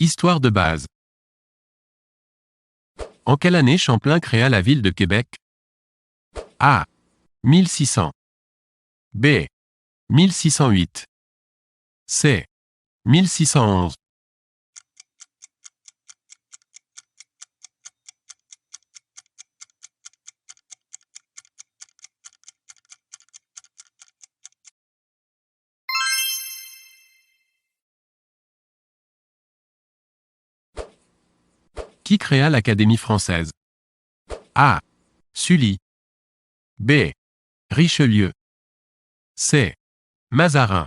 Histoire de base. En quelle année Champlain créa la ville de Québec? A. 1600. B. 1608. C. 1611. Qui créa l'Académie française? A. Sully. B. Richelieu. C. Mazarin.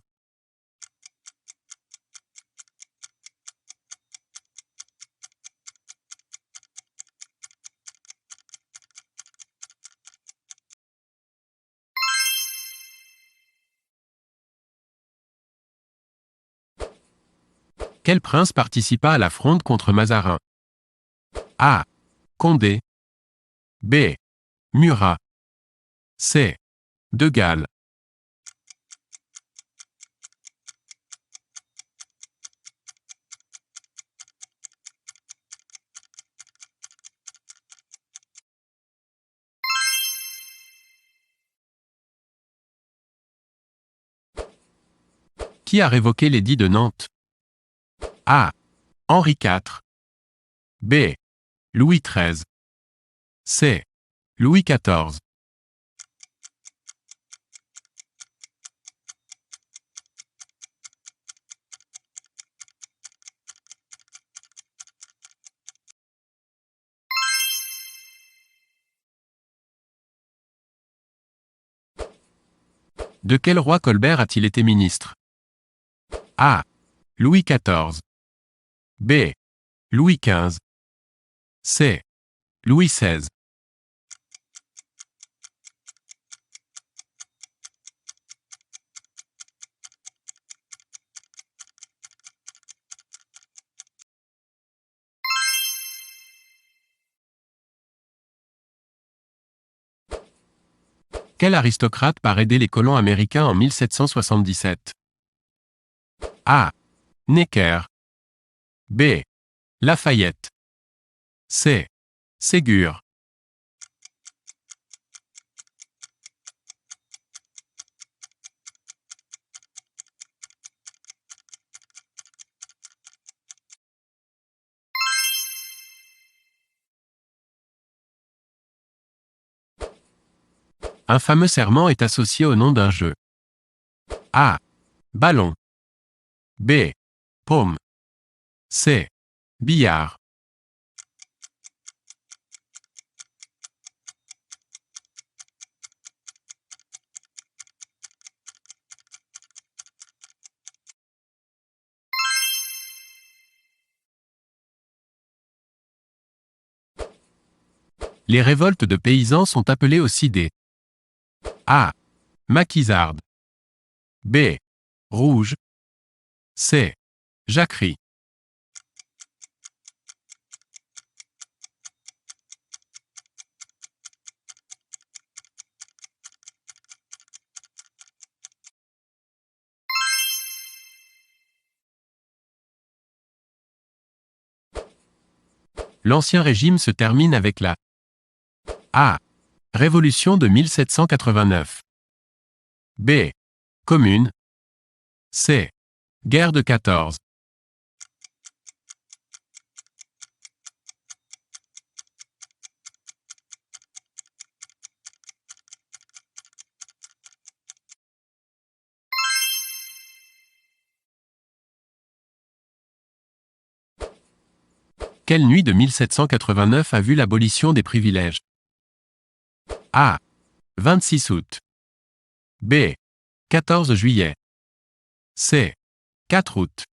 Quel prince participa à la fronde contre Mazarin? A. Condé. B. Murat. C. De Galles. Qui a révoqué l'édit de Nantes? A. Henri IV. B. Louis XIII. C. Louis XIV. De quel roi Colbert a-t-il été ministre? A. Louis XIV. B. Louis XV. C. Louis XVI. Quel aristocrate part aider les colons américains en 1777? A. Necker. B. Lafayette. C. Ségur. Un fameux serment est associé au nom d'un jeu. A. Ballon. B. Paume. C. Billard. Les révoltes de paysans sont appelées aussi des A. Maquisardes. B. Rouge. C. Jacquerie. L'Ancien Régime se termine avec la A. Révolution de 1789. B. Commune. C. Guerre de 14. Quelle nuit de 1789 a vu l'abolition des privilèges? A. 26 août. B. 14 juillet. C. 4 août.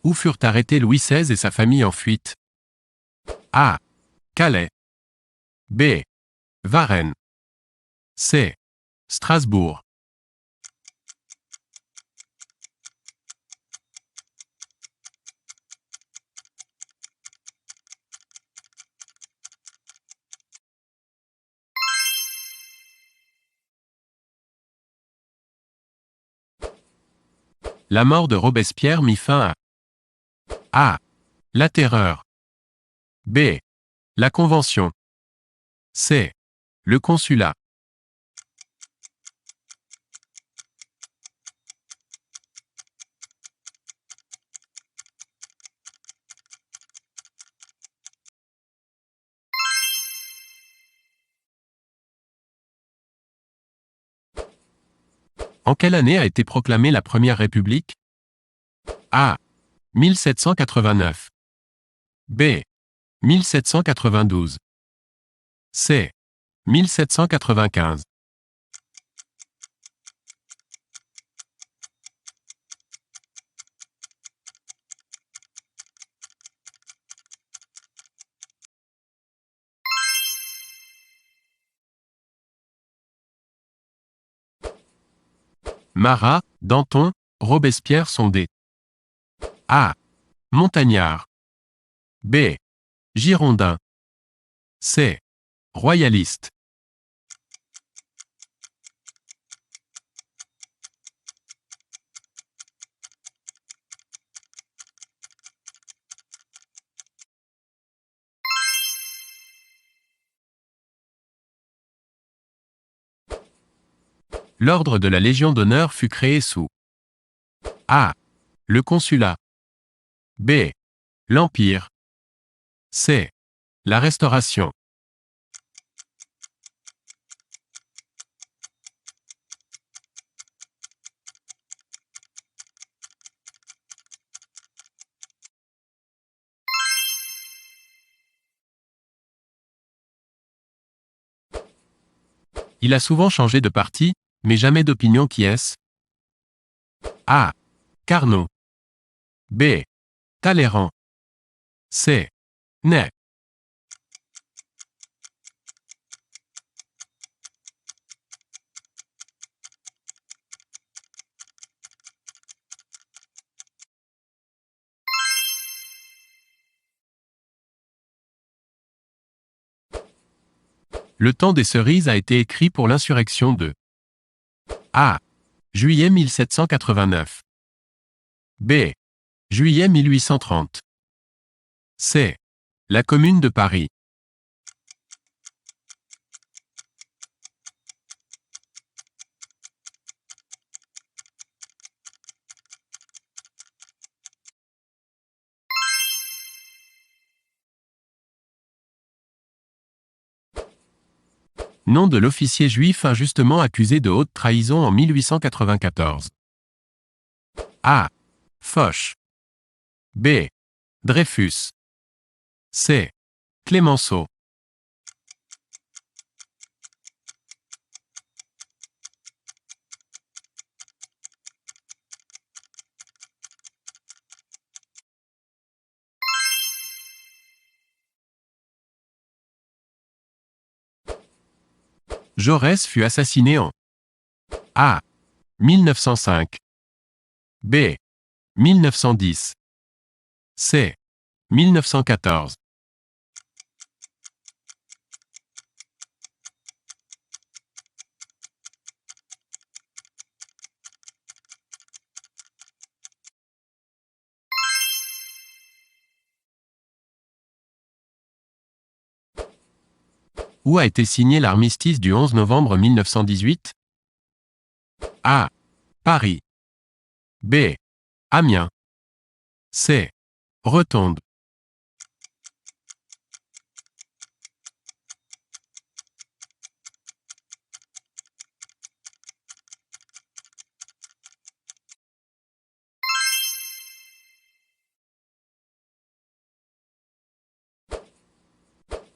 Où furent arrêtés Louis XVI et sa famille en fuite? A. Calais. B. Varennes. C. Strasbourg. La mort de Robespierre mit fin à A. La Terreur. B. La Convention. C. Le Consulat. En quelle année a été proclamée la Première République? A. 1789. B. 1792. C. 1795. Marat, Danton, Robespierre sont des A. Montagnards. B. Girondins. C. Royalistes. L'ordre de la Légion d'honneur fut créé sous A. Le Consulat. B. L'Empire. C. La Restauration. Il a souvent changé de parti, mais jamais d'opinion. Qui est-ce? A. Carnot. B. Talleyrand. C. Ney. Le temps des cerises a été écrit pour l'insurrection de A. Juillet 1789. B. Juillet 1830. C. La Commune de Paris. Nom de l'officier juif injustement accusé de haute trahison en 1894. A. Foch. B. Dreyfus. C. Clémenceau. Jaurès fut assassiné en A. 1905. B. 1910. C. 1914. Où a été signé l'armistice du 11 novembre 1918? A. Paris. B. Amiens. C. Rotonde.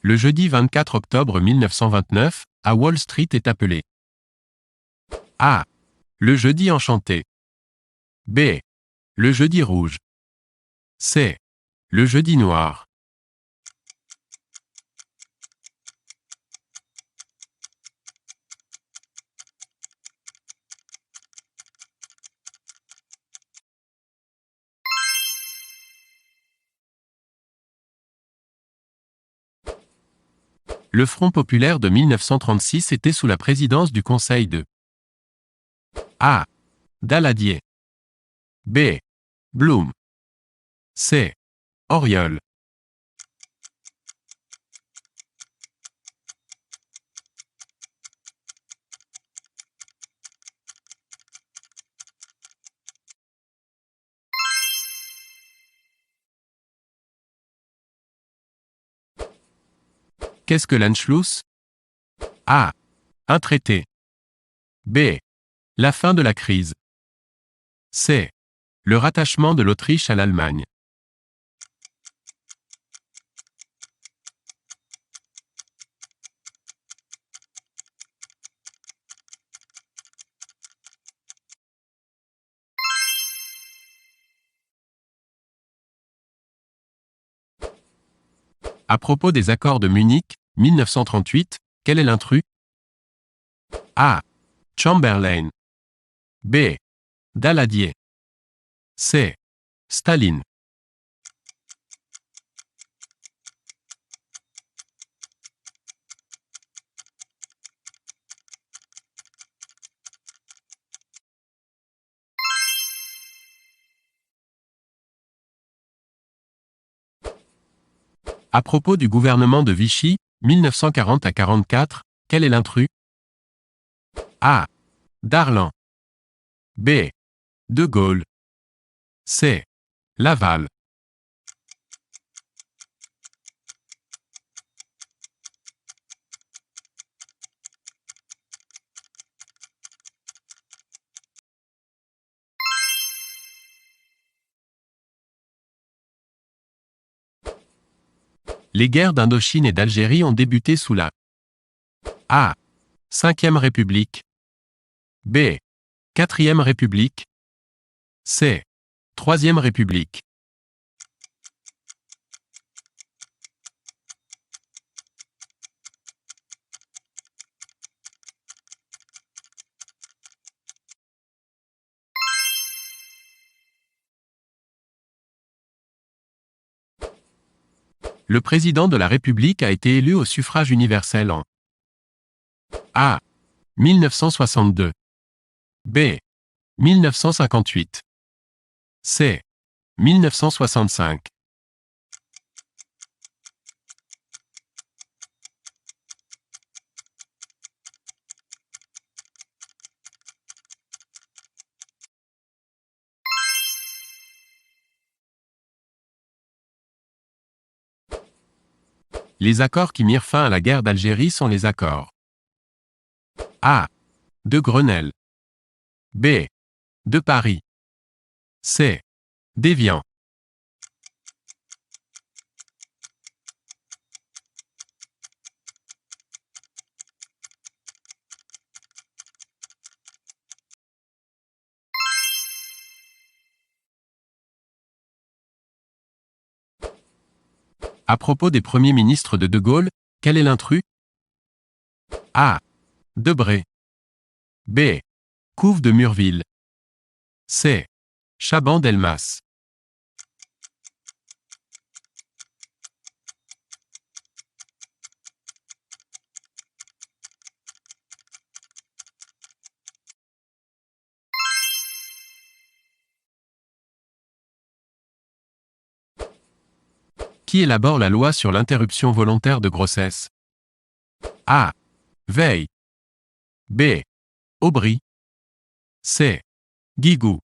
Le jeudi 24 octobre 1929, à Wall Street est appelé A. Le jeudi enchanté. B. Le jeudi rouge. C. Le jeudi noir. Le Front populaire de 1936 était sous la présidence du Conseil de A. Daladier. B. Bloom. C. Oriole. Qu'est-ce que l'Anschluss? A. Un traité. B. La fin de la crise. C. Le rattachement de l'Autriche à l'Allemagne. À propos des accords de Munich, 1938, quel est l'intrus? A. Chamberlain. B. Daladier. C. Staline. À propos du gouvernement de Vichy, 1940 à 44, quel est l'intrus? A. Darlan. B. De Gaulle. C. Laval. Les guerres d'Indochine et d'Algérie ont débuté sous la A. 5e République. B. 4e République. C. 3e République. Le président de la République a été élu au suffrage universel en A. 1962. B. 1958. C. 1965. Les accords qui mirent fin à la guerre d'Algérie sont les accords A. De Grenelle. B. De Paris. C. d'Évian. À propos des premiers ministres de Gaulle, quel est l'intrus? A. Debré. B. Couve de Murville. C. Chaban-Delmas. Qui élabore la loi sur l'interruption volontaire de grossesse? A. Veil. B. Aubry. C. Guigou.